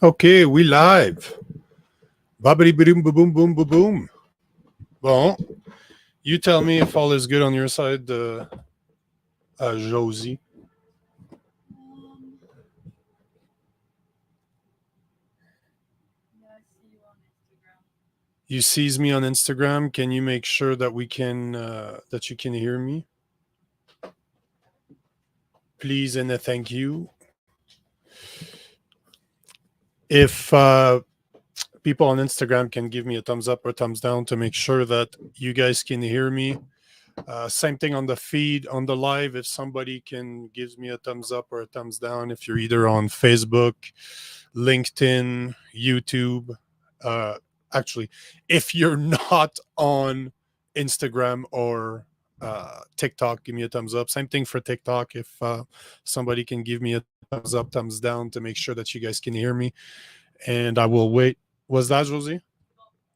Okay, we live. Babidi boom boom boom boom boom. Bon, you tell me if all is good on your side, Josie. You sees me on Instagram. Can you make sure that we can that you can hear me, please, and a thank you. If people on Instagram can give me a thumbs up or thumbs down to make sure that you guys can hear me. Same thing on the feed, on the live. If somebody can gives me a thumbs up or a thumbs down, if you're either on Facebook, LinkedIn, YouTube. Uh, actually, if you're not on Instagram or TikTok, give me a thumbs up. Same thing for TikTok. If somebody can give me a thumbs up, thumbs down to make sure that you guys can hear me, and I will wait. Was that Josie?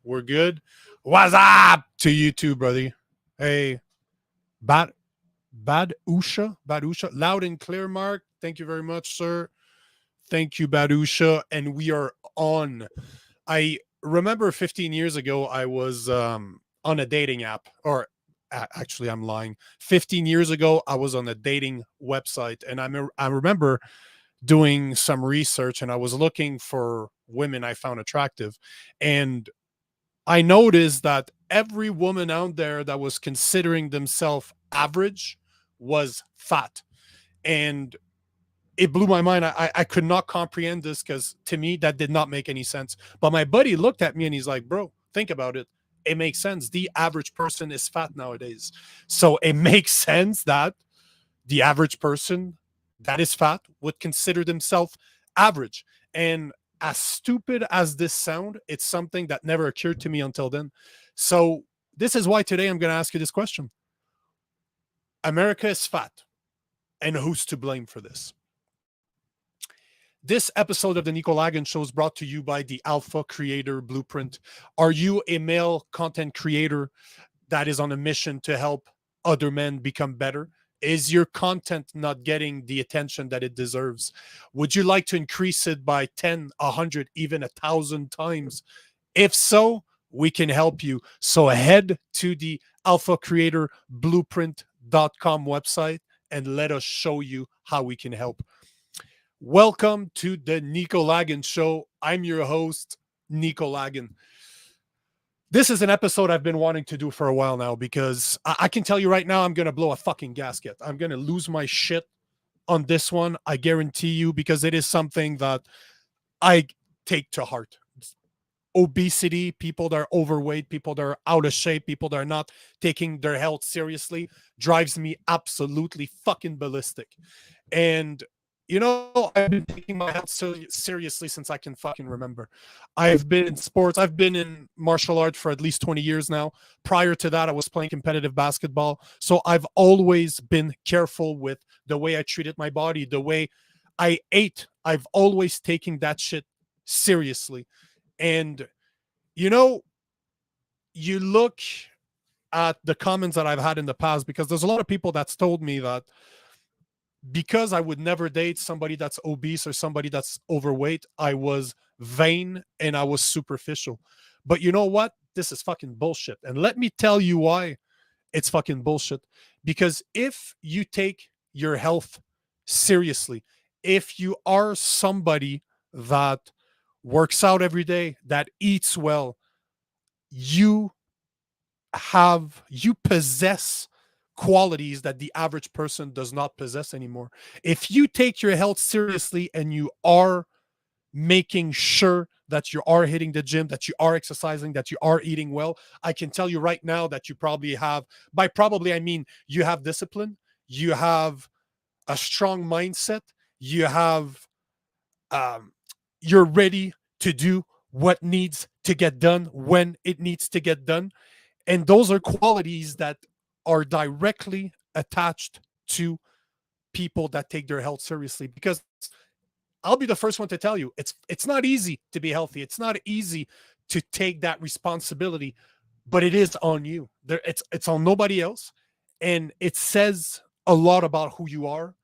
We're good. What's up to you too, brother? Hey, Bad Bad Usha, loud and clear, Mark. Thank you very much, sir. Thank you, Badusha. And we are on. I remember 15 years ago, I was on a dating app, or actually, I'm lying. 15 years ago, I was on a dating website, and I remember doing some research, and I was looking for women I found attractive, and I noticed that every woman out there that was considering themselves average was fat. And it blew my mind. I could not comprehend this because to me, that did not make any sense. But my buddy looked at me and he's like, bro, think about it. It makes sense. The average person is fat nowadays. So it makes sense that the average person that is fat would consider themselves average. And as stupid as this sound, it's something that never occurred to me until then. So this is why today I'm going to ask you this question. America is fat, and who's to blame for this? This episode of the Nico Lagan Show is brought to you by the Alpha Creator Blueprint. Are you a male content creator that is on a mission to help other men become better? Is your content not getting the attention that it deserves? Would you like to increase it by 10, 100, even 1,000 times? If so, we can help you. So head to the Alpha Creator Blueprint.com website and let us show you how we can help. Welcome to the Nico Lagan Show. I'm your host, Nico Lagan. This is an episode I've been wanting to do for a while now because I can tell you right now, I'm going to blow a fucking gasket. I'm going to lose my shit on this one. I guarantee you, because it is something that I take to heart. Obesity, people that are overweight, people that are out of shape, people that are not taking their health seriously drives me absolutely fucking ballistic. And I've been taking my health seriously since I can fucking remember. I've been in sports. I've been in martial arts for at least 20 years now. Prior to that, I was playing competitive basketball. So I've always been careful with the way I treated my body, the way I ate. I've always taken that shit seriously. And, you look at the comments that I've had in the past, because there's a lot of people that's told me that because I would never date somebody that's obese or somebody that's overweight, I was vain and I was superficial. But you know what? This is fucking bullshit. And let me tell you why it's fucking bullshit. Because if you take your health seriously, if you are somebody that works out every day, that eats well, you possess qualities that the average person does not possess anymore. If you take your health seriously and you are making sure that you are hitting the gym, that you are exercising, that you are eating well, I can tell you right now that you probably have, by probably I mean you have discipline, you have a strong mindset, you have um, you're ready to do what needs to get done when it needs to get done. And those are qualities that are directly attached to people that take their health seriously. Because I'll be the first one to tell you, it's not easy to be healthy. It's not easy to take that responsibility, but it is on you. It's on nobody else. And it says a lot about who you are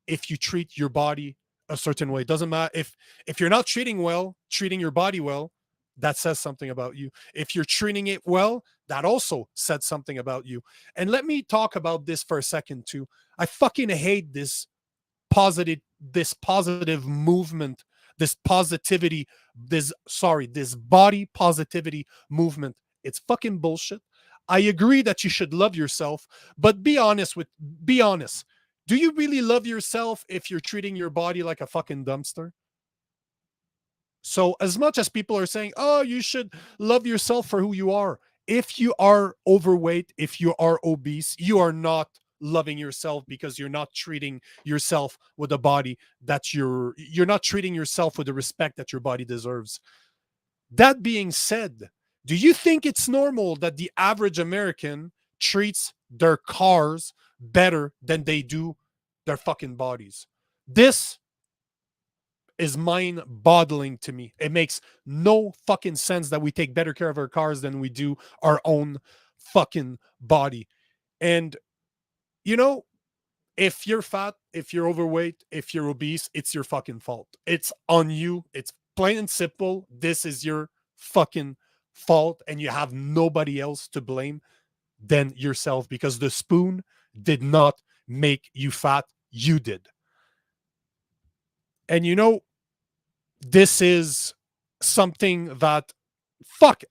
if you treat your body a certain way. It doesn't matter if you're not treating your body well, that says something about you. If you're treating it well, that also said something about you. And let me talk about this for a second too. I fucking hate this positive movement, this positivity, this body positivity movement. It's fucking bullshit. I agree that you should love yourself, but be honest. Do you really love yourself if you're treating your body like a fucking dumpster? So as much as people are saying, "Oh, you should love yourself for who you are," if you are overweight, if you are obese, you are not loving yourself because you're not treating yourself with a body that you're not treating yourself with the respect that your body deserves. That being said, do you think it's normal that the average American treats their cars better than they do their fucking bodies? This is mind boggling to me. It makes no fucking sense that we take better care of our cars than we do our own fucking body. And, you know, if you're fat, if you're overweight, if you're obese, it's your fucking fault. It's on you. It's plain and simple. This is your fucking fault. And you have nobody else to blame than yourself because the spoon did not make you fat. You did. And this is something that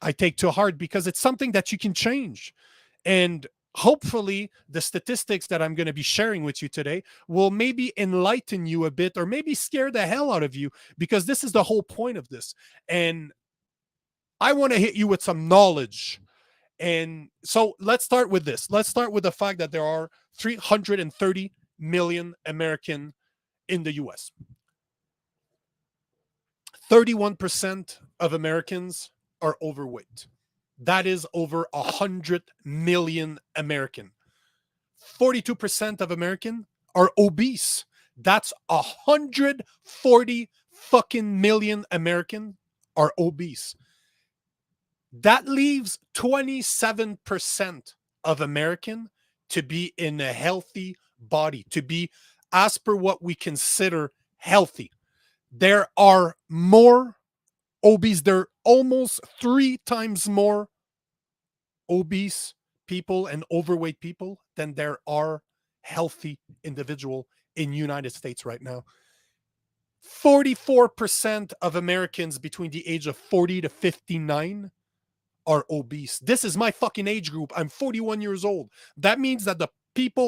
I take to heart because it's something that you can change. And hopefully the statistics that I'm going to be sharing with you today will maybe enlighten you a bit or maybe scare the hell out of you because this is the whole point of this. And I want to hit you with some knowledge. And so let's start with this. Let's start with the fact that there are 330 million American in the US. 31% of Americans are overweight. That is over 100 million American. 42% of American are obese. That's 140 fucking million American are obese. That leaves 27% of American to be in a healthy body, to be as per what we consider healthy. There are more obese. There are almost 3 times more obese people and overweight people than there are healthy individual in United States right now. 44% of Americans between the age of 40 to 59 are obese. This is my fucking age group. I'm 41 years old. That means that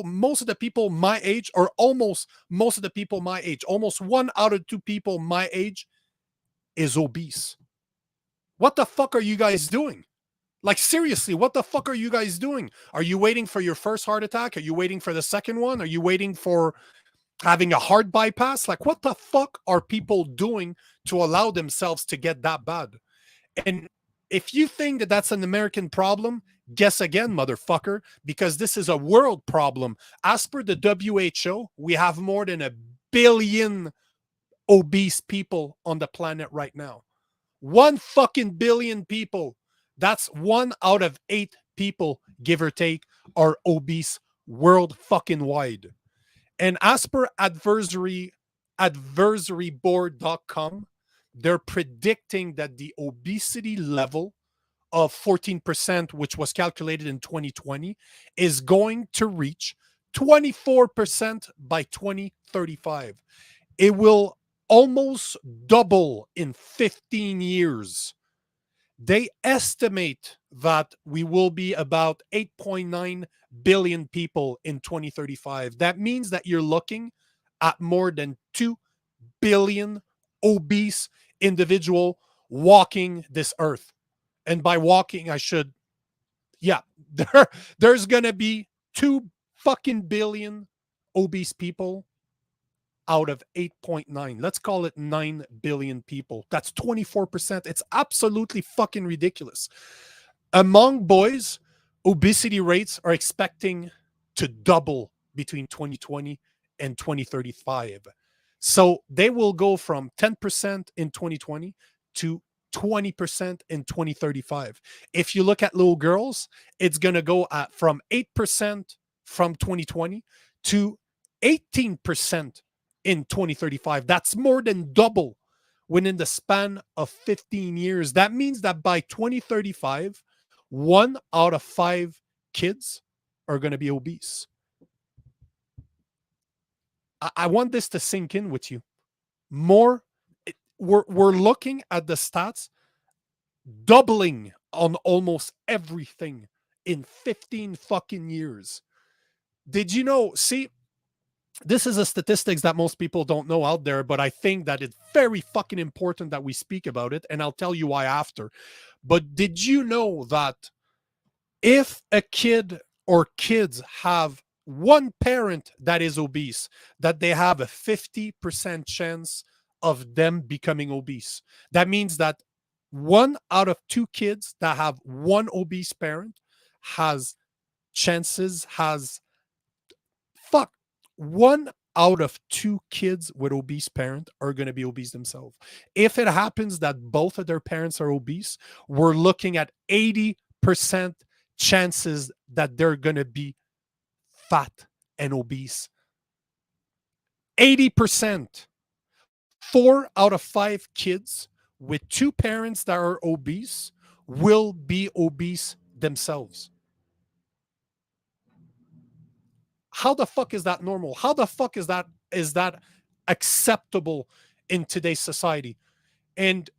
most of the people my age, or almost most of the people my age, almost 1 out of 2 people my age is obese. What the fuck are you guys doing? Like, seriously, what the fuck are you guys doing? Are you waiting for your first heart attack? Are you waiting for the second one? Are you waiting for having a heart bypass? Like, what the fuck are people doing to allow themselves to get that bad? And if you think that that's an American problem, guess again, motherfucker, because this is a world problem. As per the WHO, we have more than 1 billion obese people on the planet right now. 1 fucking billion people. That's 1 out of 8 people, give or take, are obese world fucking wide. And as per adversaryboard.com, they're predicting that the obesity level of 14%, which was calculated in 2020, is going to reach 24% by 2035. It will almost double in 15 years. They estimate that we will be about 8.9 billion people in 2035. That means that you're looking at more than 2 billion obese individual walking this earth. And by walking, yeah, there's going to be 2 fucking billion obese people out of 8.9. Let's call it 9 billion people. That's 24%. It's absolutely fucking ridiculous. Among boys, obesity rates are expecting to double between 2020 and 2035. So they will go from 10% in 2020 to 20% in 2035. If you look at little girls, it's going to go from 8% from 2020 to 18% in 2035. That's more than double within the span of 15 years. That means that by 2035, 1 out of 5 kids are going to be obese. I want this to sink in with you. More, we're looking at the stats doubling on almost everything in 15 fucking years. Did you know? See, this is a statistics that most people don't know out there, but I think that it's very fucking important that we speak about it, and I'll tell you why after. But did you know that if a kid or kids have one parent that is obese, that they have a 50% chance of them becoming obese? That means that 1 out of 2 kids that have one obese parent has fuck 1 out of 2 kids with obese parent are going to be obese themselves. If it happens that both of their parents are obese, we're looking at 80% chances that they're going to be fat and obese. 80%. 4 out of 5 kids with 2 parents that are obese will be obese themselves. How the fuck is that normal? How the fuck is that acceptable in today's society? And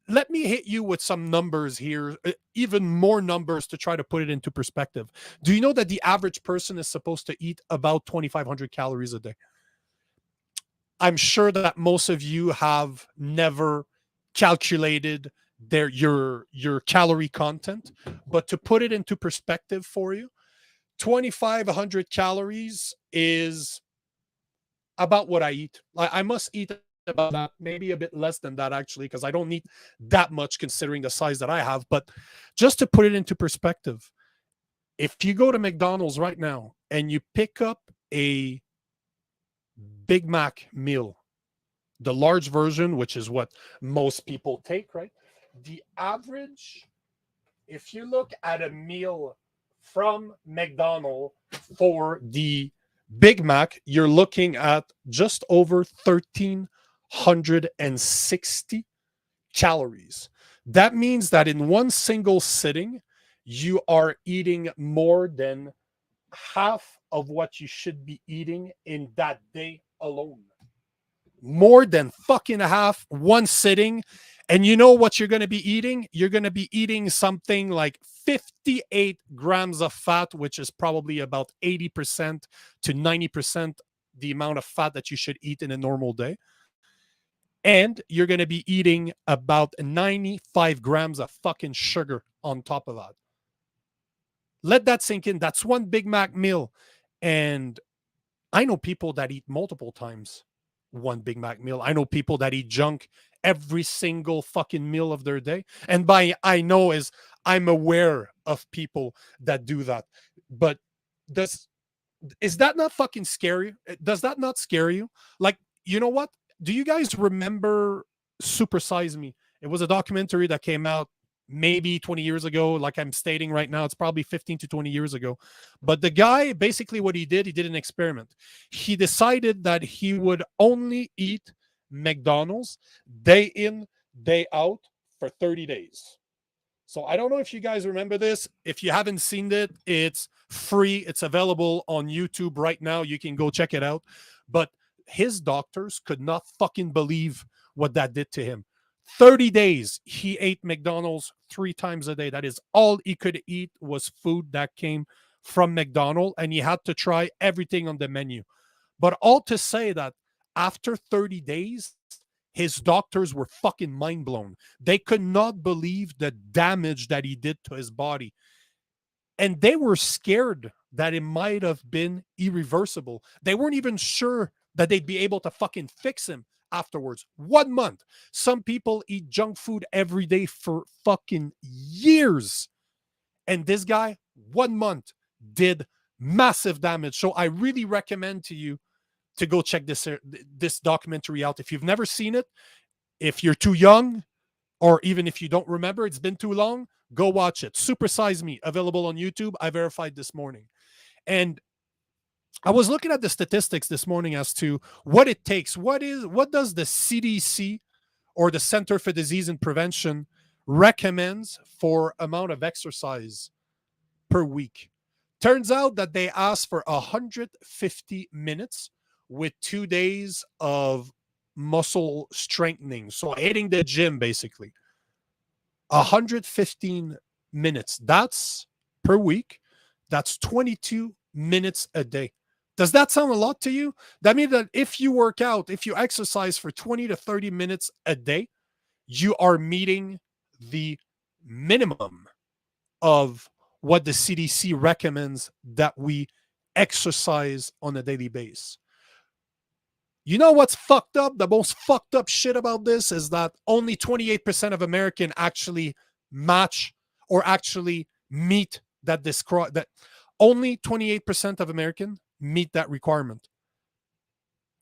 let me hit you with some numbers here, even more numbers to try to put it into perspective. Do you know that the average person is supposed to eat about 2,500 calories a day? I'm sure that most of you have never calculated your calorie content, but to put it into perspective for you, 2,500 calories is about what I eat. I must eat about that, maybe a bit less than that actually, because I don't need that much considering the size that I have. But just to put it into perspective, if you go to McDonald's right now and you pick up a Big Mac meal, the large version, which is what most people take, right? The average, if you look at a meal from McDonald's for the Big Mac, you're looking at just over 1,360 calories. That means that in one single sitting, you are eating more than half of what you should be eating in that day alone. More than fucking half, one sitting. And you know what you're going to be eating? You're going to be eating something like 58 grams of fat, which is probably about 80% to 90% the amount of fat that you should eat in a normal day. And you're going to be eating about 95 grams of fucking sugar on top of that. Let that sink in. That's one Big Mac meal. And I know people that eat multiple times one Big Mac meal. I know people that eat junk every single fucking meal of their day. And by I know is I'm aware of people that do that. But is that not fucking scary? Does that not scare you? Like, you know what? Do you guys remember Super Size Me? It was a documentary that came out maybe 20 years ago. Like I'm stating right now, it's probably 15 to 20 years ago. But the guy, basically what he did an experiment. He decided that he would only eat McDonald's day in, day out for 30 days. So I don't know if you guys remember this. If you haven't seen it, it's free. It's available on YouTube right now. You can go check it out. But his doctors could not fucking believe what that did to him. 30 days, he ate McDonald's 3 times a day. That is all he could eat was food that came from McDonald's, and he had to try everything on the menu. But all to say that after 30 days, his doctors were fucking mind blown. They could not believe the damage that he did to his body. And they were scared that it might have been irreversible. They weren't even sure that they'd be able to fucking fix him afterwards. 1 month. Some people eat junk food every day for fucking years. And this guy, 1 month, did massive damage. So I really recommend to you to go check this documentary out. If you've never seen it, if you're too young, or even if you don't remember, it's been too long, go watch it. Super Size Me, available on YouTube. I verified this morning. And I was looking at the statistics this morning as to what it takes. What does the CDC or the Center for Disease and Prevention recommends for amount of exercise per week? Turns out that they ask for 150 minutes with 2 days of muscle strengthening. So hitting the gym basically. 115 minutes. That's per week. That's 22 minutes a day. Does that sound a lot to you? That means that if you work out, if you exercise for 20 to 30 minutes a day, you are meeting the minimum of what the CDC recommends that we exercise on a daily basis. You know what's fucked up? The most fucked up shit about this is that only 28% of Americans actually match or actually meet that only 28% of Americans meet that requirement.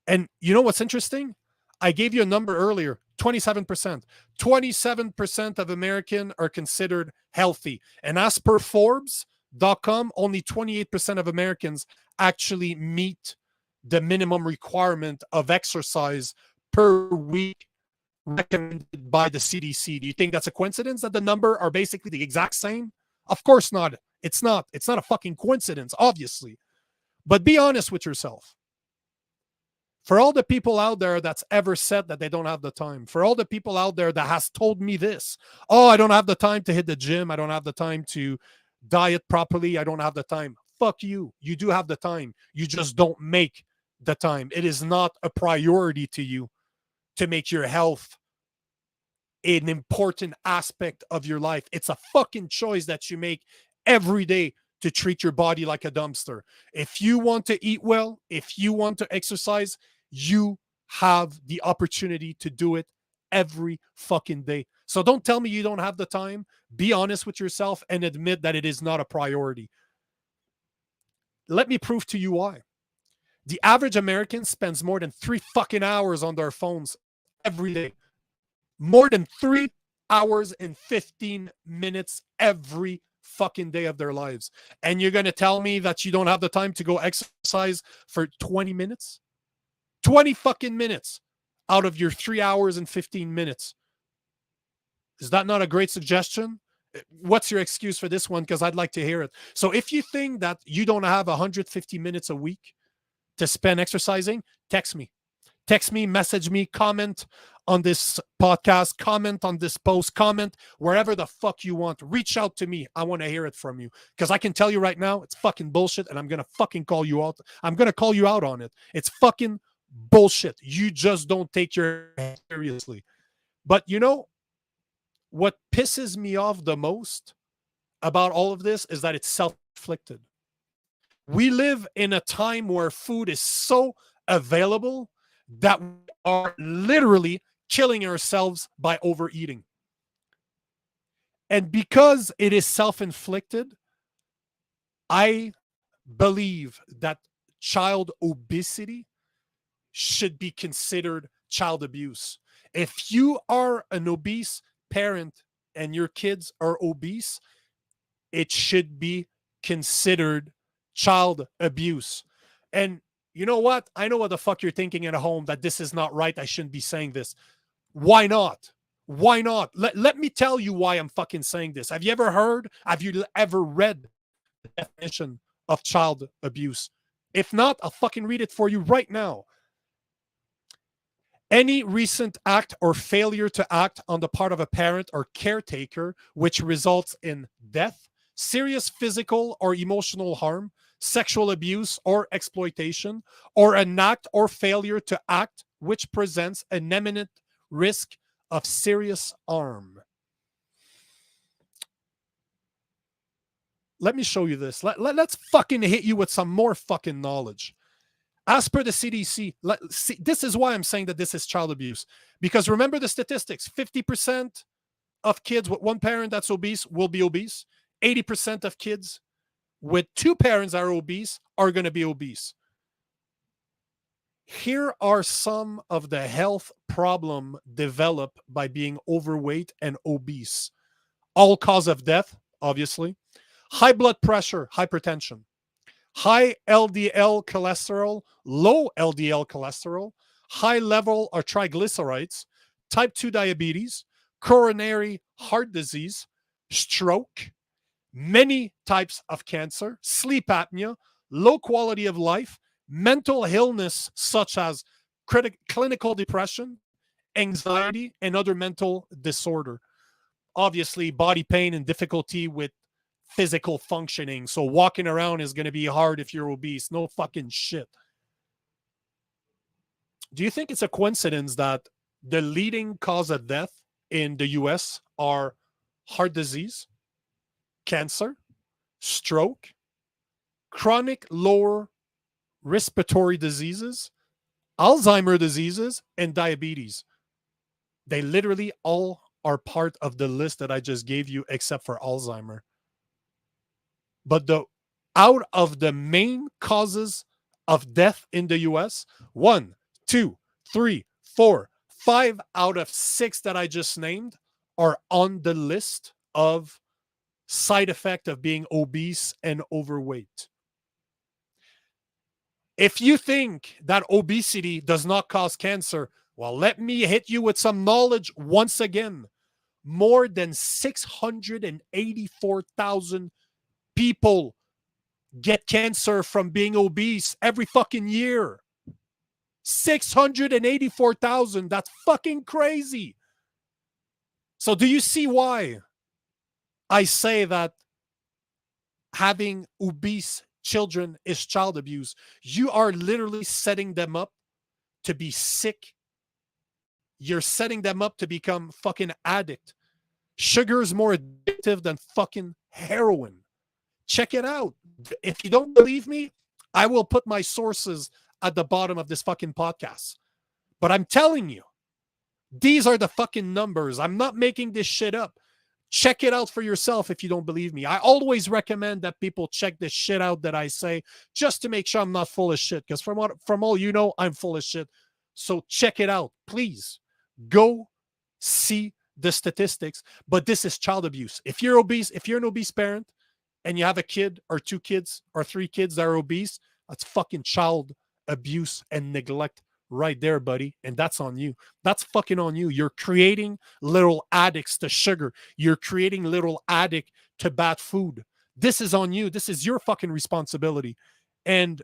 And you know what's interesting? I gave you a number earlier, 27%. 27% of Americans are considered healthy. And as per Forbes.com, only 28% of Americans actually meet the minimum requirement of exercise per week recommended by the CDC. Do you think that's a coincidence that the number are basically the exact same? Of course not. It's not. It's not a fucking coincidence, obviously. But be honest with yourself. For all the people out there that's ever said that they don't have the time, for all the people out there that has told me this, oh, I don't have the time to hit the gym, I don't have the time to diet properly, I don't have the time. Fuck you. You do have the time. You just don't make the time. It is not a priority to you to make your health an important aspect of your life. It's a fucking choice that you make every day to treat your body like a dumpster. If you want to eat well, if you want to exercise, you have the opportunity to do it every fucking day. So don't tell me you don't have the time. Be honest with yourself and admit that it is not a priority. Let me prove to you why. The average American spends more than 3 fucking hours on their phones every day. More than 3 hours and 15 minutes every fucking day of their lives. And you're going to tell me that you don't have the time to go exercise for 20 minutes? 20 fucking minutes out of your 3 hours and 15 minutes. Is that not a great suggestion? What's your excuse for this one? Because I'd like to hear it. So if you think that you don't have 150 minutes a week to spend exercising, text me. Text me, message me, comment on this podcast, comment on this post, comment wherever the fuck you want. Reach out to me. I want to hear it from you. Because I can tell you right now, it's fucking bullshit, and I'm going to fucking call you out. I'm going to call you out on it. It's fucking bullshit. You just don't take your health seriously. But you know, what pisses me off the most about all of this is that it's self-inflicted. We live in a time where food is so available that we are literally killing ourselves by overeating. And because it is self-inflicted, I believe that child obesity should be considered child abuse. If you are an obese parent and your kids are obese, it should be considered child abuse. And you know what? I know what the fuck you're thinking at home, that this is not right. I shouldn't be saying this. Why not? Why not? Let me tell you why I'm fucking saying this. Have you ever read the definition of child abuse? If not, I'll fucking read it for you right now. Any recent act or failure to act on the part of a parent or caretaker which results in death, serious physical or emotional harm, sexual abuse or exploitation, or an act or failure to act which presents an imminent risk of serious harm. Let me show you this. Let's fucking hit you with some more fucking knowledge. As per the CDC, this is why I'm saying that this is child abuse. Because remember the statistics, 50% of kids with one parent that's obese will be obese. 80% of kids with two parents that are obese are going to be obese. Here are some of the health problem developed by being overweight and obese. All cause of death, obviously. High blood pressure, hypertension. high LDL cholesterol, low LDL cholesterol, high level of triglycerides, type 2 diabetes, coronary heart disease, stroke, many types of cancer, sleep apnea, low quality of life, mental illness such as clinical depression, anxiety, and other mental disorder. Obviously, body pain and difficulty with physical functioning. So walking around is going to be hard if you're obese. No fucking shit. Do you think it's a coincidence that the leading cause of death in the US are heart disease, cancer, stroke, chronic lower respiratory diseases, Alzheimer diseases, and diabetes? They literally all are part of the list that I just gave you, except for Alzheimer. But the out of the main causes of death in the US, one, two, three, four, five out of six that I just named are on the list of side effect of being obese and overweight. If you think that obesity does not cause cancer, well, let me hit you with some knowledge once again. More than 684,000 people get cancer from being obese every fucking year. 684,000. That's fucking crazy. So do you see why I say that having obese children is child abuse? You are literally setting them up to be sick. You're setting them up to become fucking addict. Sugar is more addictive than fucking heroin. Check it out. If you don't believe me, I will put my sources at the bottom of this fucking podcast. But I'm telling you, these are the fucking numbers. I'm not making this shit up. Check it out for yourself if you don't believe me. I always recommend that people check this shit out that I say, just to make sure I'm not full of shit. Because from all you know, I'm full of shit. So check it out. Please go see the statistics. But this is child abuse. If you're obese, if you're an obese parent and you have a kid or two kids or three kids that are obese, that's fucking child abuse and neglect right there, buddy. And that's on you. That's fucking on you. You're creating little addicts to sugar. You're creating little addict to bad food. This is on you. This is your fucking responsibility. And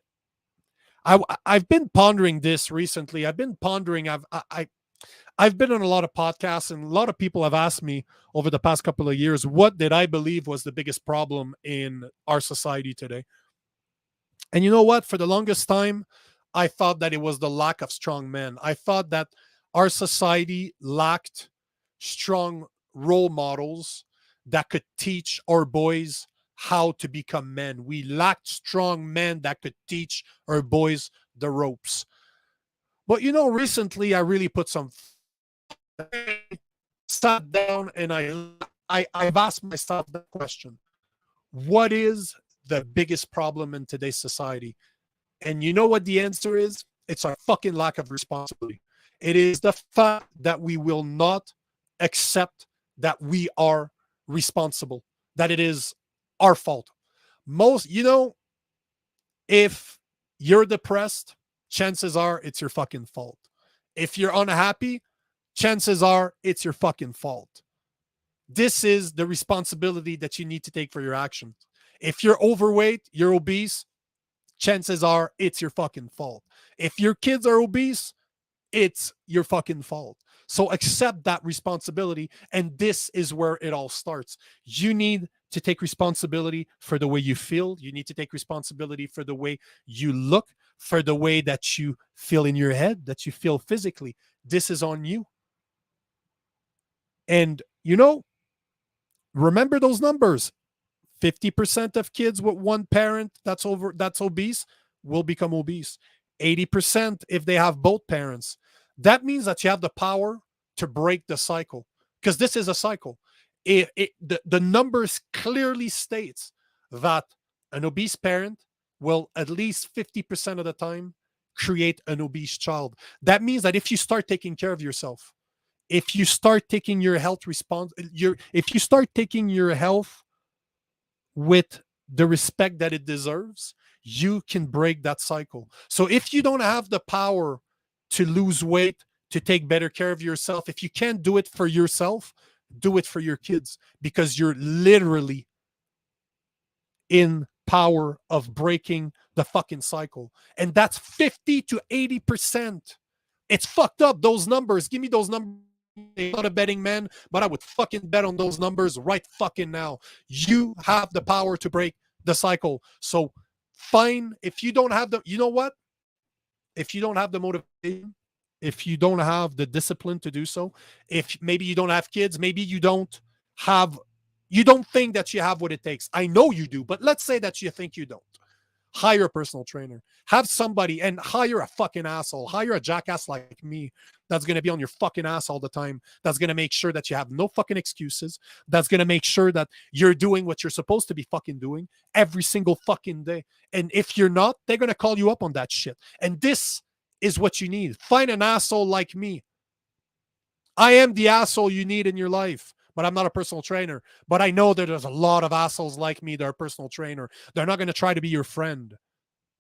I've been pondering this recently. I've been pondering. I've been on a lot of podcasts, and a lot of people have asked me over the past couple of years, what did I believe was the biggest problem in our society today? And you know what? For the longest time, I thought that it was the lack of strong men. I thought that our society lacked strong role models that could teach our boys how to become men. We lacked strong men that could teach our boys the ropes. But you know, recently I really put some sat down and I've asked myself the question: what is the biggest problem in today's society? And you know what the answer is? It's our fucking lack of responsibility. It is the fact that we will not accept that we are responsible, that it is our fault. If you're depressed, chances are it's your fucking fault. If you're unhappy, chances are it's your fucking fault. This is the responsibility that you need to take for your actions. If you're overweight, you're obese, chances are it's your fucking fault. If your kids are obese, it's your fucking fault. So accept that responsibility. And this is where it all starts. You need to take responsibility for the way you feel. You need to take responsibility for the way you look, for the way that you feel in your head, that you feel physically. This is on you. And, remember those numbers. 50% of kids with one parent that's obese will become obese. 80% if they have both parents. That means that you have the power to break the cycle, because this is a cycle. The numbers clearly states that an obese parent will at least 50% of the time create an obese child. That means that if you start taking care of yourself, if you start taking your health if you start taking your health with the respect that it deserves, you can break that cycle. So if you don't have the power to lose weight, to take better care of yourself, if you can't do it for yourself, do it for your kids, because you're literally in power of breaking the fucking cycle. And that's 50 to 80%. It's fucked up, those numbers. Give me those numbers. I'm not a betting man, but I would fucking bet on those numbers right fucking now. You have the power to break the cycle. So fine, if you don't have the, you know what? If you don't have the motivation, if you don't have the discipline to do so, if maybe you don't have kids, maybe have, you don't think that you have what it takes. I know you do, but let's say that you think you don't. Hire a personal trainer. Have somebody, and hire a fucking asshole. Hire a jackass like me that's going to be on your fucking ass all the time. That's going to make sure that you have no fucking excuses. That's going to make sure that you're doing what you're supposed to be fucking doing every single fucking day. And if you're not, they're going to call you up on that shit. And this is what you need. Find an asshole like me. I am the asshole you need in your life, but I'm not a personal trainer. But I know that there's a lot of assholes like me that are personal trainer. They're not going to try to be your friend.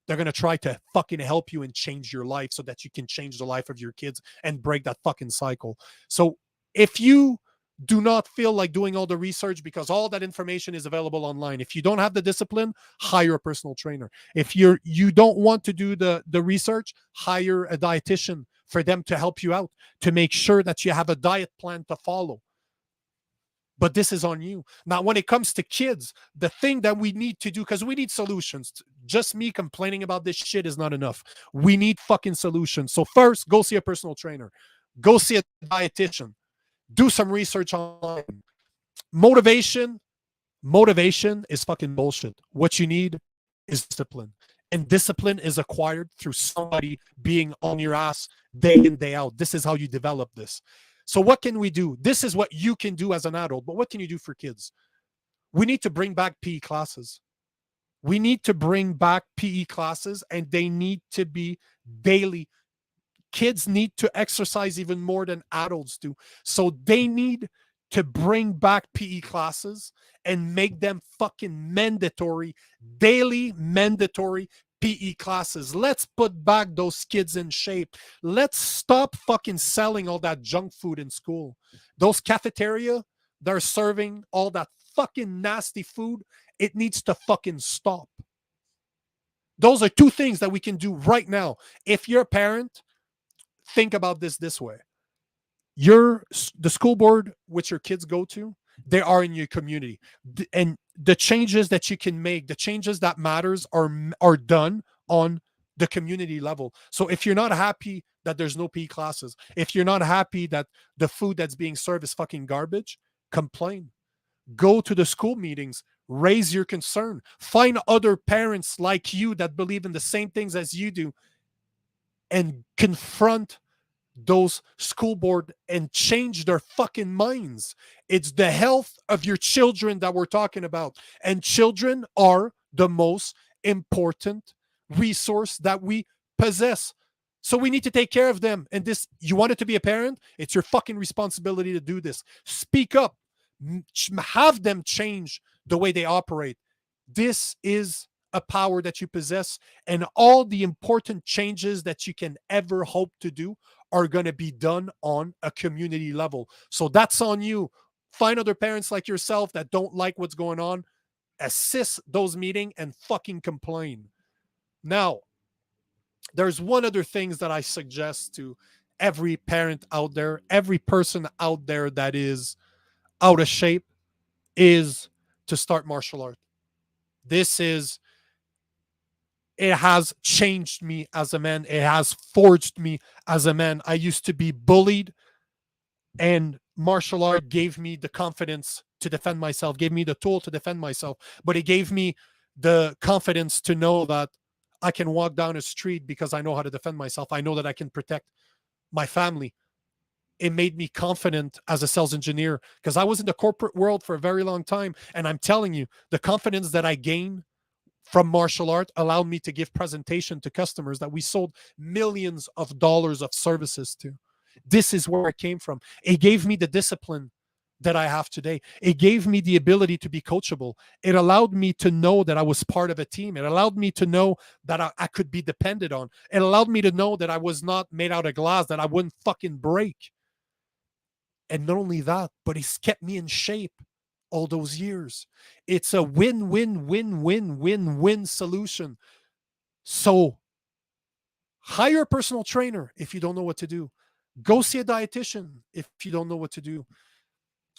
They're going to try to fucking help you and change your life so that you can change the life of your kids and break that fucking cycle. So if you do not feel like doing all the research, because all that information is available online, if you don't have the discipline, hire a personal trainer. If you don't want to do the research, hire a dietitian for them to help you out, to make sure that you have a diet plan to follow. But this is on you. Now, when it comes to kids, the thing that we need to do, because we need solutions. Just me complaining about this shit is not enough. We need fucking solutions. So first, go see a personal trainer. Go see a dietitian. Do some research online. Motivation is fucking bullshit. What you need is discipline. And discipline is acquired through somebody being on your ass day in, day out. This is how you develop this. So what can we do? This is what you can do as an adult, but what can you do for kids? We need to bring back PE classes. We need to bring back PE classes, and they need to be daily. Kids need to exercise even more than adults do. So they need to bring back PE classes and make them fucking mandatory, daily mandatory PE classes. Let's put back those kids in shape. Let's stop fucking selling all that junk food in school. Those cafeteria, they're serving all that fucking nasty food. It needs to fucking stop. Those are two things that we can do right now. If you're a parent, think about this way. The school board which your kids go to, they are in your community. And the changes that you can make, the changes that matters are done on the community level. So if you're not happy that there's no PE classes, if you're not happy that the food that's being served is fucking garbage, complain. Go to the school meetings, raise your concern. Find other parents like you that believe in the same things as you do, and confront those school board and change their fucking minds. It's the health of your children that we're talking about. And children are the most important resource that we possess. So we need to take care of them. And this, you want it to be a parent? It's your fucking responsibility to do this. Speak up. Have them change the way they operate. This is a power that you possess, and all the important changes that you can ever hope to do are going to be done on a community level. So that's on you. Find other parents like yourself that don't like what's going on, assist those meetings, and fucking complain. Now, there's one other things that I suggest to every parent out there, every person out there that is out of shape, is to start martial art. It has changed me as a man. It has forged me as a man. I used to be bullied, and martial art gave me the confidence to defend myself, gave me the tool to defend myself, but it gave me the confidence to know that I can walk down a street because I know how to defend myself. I know that I can protect my family. It made me confident as a sales engineer because I was in the corporate world for a very long time. And I'm telling you, the confidence that I gained from martial art allowed me to give presentation to customers that we sold millions of dollars of services to. This is where it came from. It gave me the discipline that I have today. It gave me the ability to be coachable. It allowed me to know that I was part of a team. It allowed me to know that I could be depended on. It allowed me to know that I was not made out of glass, that I wouldn't fucking break. And not only that, but it's kept me in shape all those years. It's a win, win, win, win, win, win solution. So hire a personal trainer if you don't know what to do. Go see a dietitian if you don't know what to do.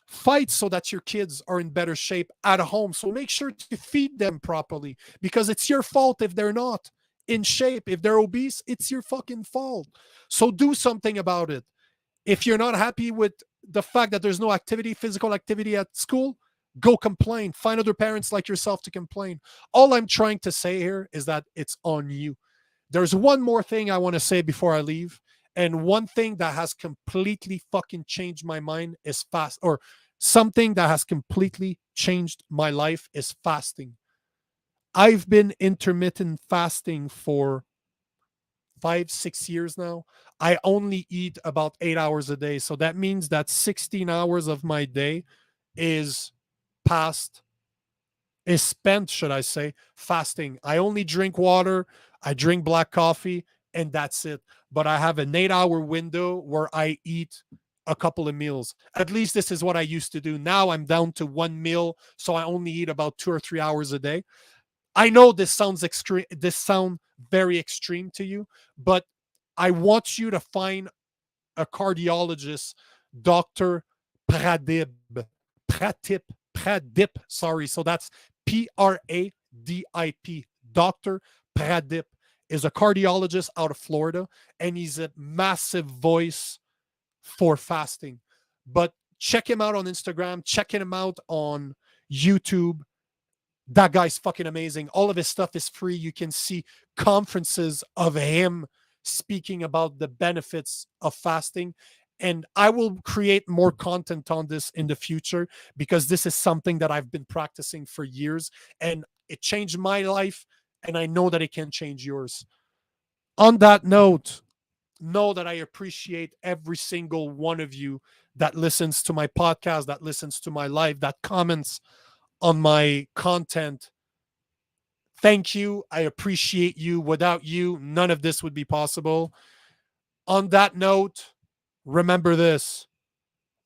Fight so that your kids are in better shape at home. So make sure to feed them properly, because it's your fault if they're not in shape. If they're obese, it's your fucking fault. So do something about it. If you're not happy with the fact that there's no activity, physical activity at school, go complain. Find other parents like yourself to complain. All I'm trying to say here is that it's on you. There's one more thing I want to say before I leave. And one thing that has completely fucking changed my mind is fast, or something that has completely changed my life is fasting. I've been intermittent fasting for 5, 6 years now. I only eat about 8 hours a day. So that means that 16 hours of my day is past, is spent, should I say, fasting. I only drink water, I drink black coffee, and that's it. But I have an 8 hour window where I eat a couple of meals. At least this is what I used to do. Now I'm down to one meal, so I only eat about 2 or 3 hours a day. I know this sounds extreme. This sound very extreme to you, but I want you to find a cardiologist, Doctor Pradip, Pratip, Pradip. Sorry, so that's Pradip. Doctor Pradip is a cardiologist out of Florida, and he's a massive voice for fasting. But check him out on Instagram. Check him out on YouTube. That guy's fucking amazing. All of his stuff is free. You can see conferences of him speaking about the benefits of fasting. And I will create more content on this in the future, because this is something that I've been practicing for years and it changed my life. And I know that it can change yours. On that note, know that I appreciate every single one of you that listens to my podcast, that listens to my live, that comments on my content. Thank you. I appreciate you. Without you, none of this would be possible. On that note, remember this: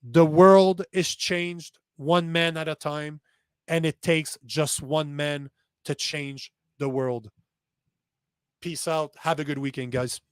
the world is changed one man at a time, and it takes just one man to change the world. Peace out. Have a good weekend, guys.